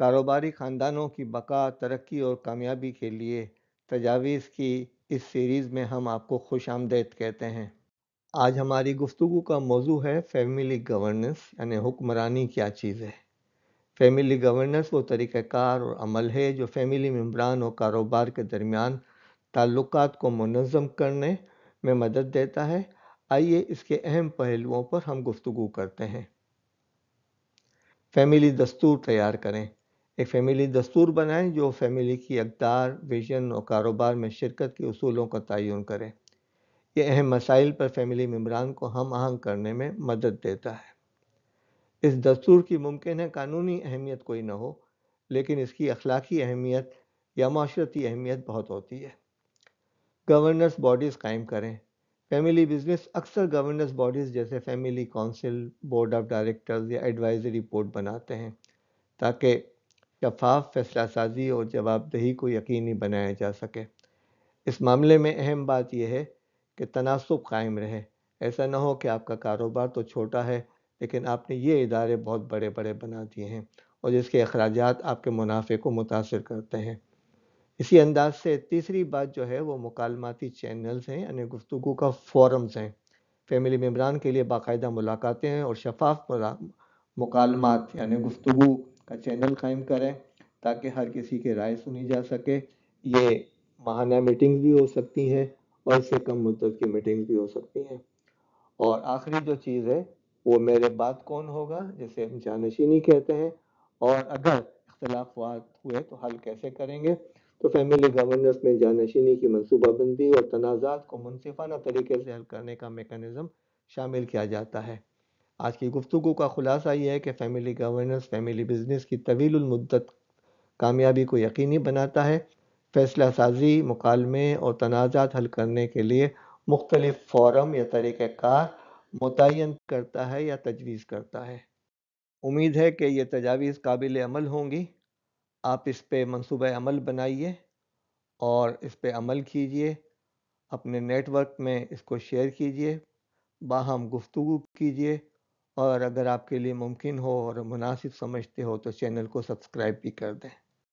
کاروباری خاندانوں کی بقا، ترقی اور کامیابی کے لیے تجاویز کی اس سیریز میں ہم آپ کو خوش آمدید کہتے ہیں۔ آج ہماری گفتگو کا موضوع ہے فیملی گورننس، یعنی حکمرانی کیا چیز ہے۔ فیملی گورننس وہ طریقہ کار اور عمل ہے جو فیملی ممبران اور کاروبار کے درمیان تعلقات کو منظم کرنے میں مدد دیتا ہے۔ آئیے اس کے اہم پہلوؤں پر ہم گفتگو کرتے ہیں۔ فیملی دستور تیار کریں۔ ایک فیملی دستور بنائیں جو فیملی کی اقدار، ویژن اور کاروبار میں شرکت کے اصولوں کا تعین کرے۔ یہ اہم مسائل پر فیملی ممبران کو ہم آہنگ کرنے میں مدد دیتا ہے۔ اس دستور کی ممکن ہے قانونی اہمیت کوئی نہ ہو، لیکن اس کی اخلاقی اہمیت یا معاشرتی اہمیت بہت ہوتی ہے۔ گورننس باڈیز قائم کریں۔ فیملی بزنس اکثر گورننس باڈیز جیسے family council, board of directors یا ایڈوائزری بورڈ بناتے ہیں تاکہ شفاف فیصلہ سازی اور جواب دہی کو یقینی بنایا جا سکے۔ اس معاملے میں اہم بات یہ ہے کہ تناسب قائم رہے۔ ایسا نہ ہو کہ آپ کا کاروبار تو چھوٹا ہے لیکن آپ نے یہ ادارے بہت بڑے بڑے بنا دیے ہیں اور جس کے اخراجات آپ کے منافع کو متاثر کرتے ہیں۔ اسی انداز سے تیسری بات جو ہے وہ مکالماتی چینلز ہیں، یعنی گفتگو کا فورمز ہیں۔ فیملی ممبران کے لیے باقاعدہ ملاقاتیں ہیں اور شفاف مکالمات یعنی گفتگو کا چینل قائم کریں تاکہ ہر کسی کی رائے سنی جا سکے۔ یہ ماہانہ میٹنگ بھی ہو سکتی ہیں اور اس سے کم مدت کی میٹنگ بھی ہو سکتی ہیں۔ اور آخری جو چیز ہے وہ میرے بعد کون ہوگا، جسے ہم جانشینی کہتے ہیں، اور اگر اختلافات ہوئے تو حل کیسے کریں گے۔ تو فیملی گورننس میں جانشینی کی منصوبہ بندی اور تنازعات کو منصفانہ طریقے سے حل کرنے کا میکانزم شامل کیا جاتا ہے۔ آج کی گفتگو کا خلاصہ یہ ہے کہ فیملی گورننس فیملی بزنس کی طویل المدت کامیابی کو یقینی بناتا ہے۔ فیصلہ سازی، مکالمے اور تنازعات حل کرنے کے لیے مختلف فورم یا طریقہ کار متعین کرتا ہے یا تجویز کرتا ہے۔ امید ہے کہ یہ تجاویز قابل عمل ہوں گی۔ آپ اس پہ منصوبہ عمل بنائیے اور اس پہ عمل کیجئے، اپنے نیٹ ورک میں اس کو شیئر کیجئے، باہم گفتگو کیجئے، اور اگر آپ کے لیے ممکن ہو اور مناسب سمجھتے ہو تو چینل کو سبسکرائب بھی کر دیں۔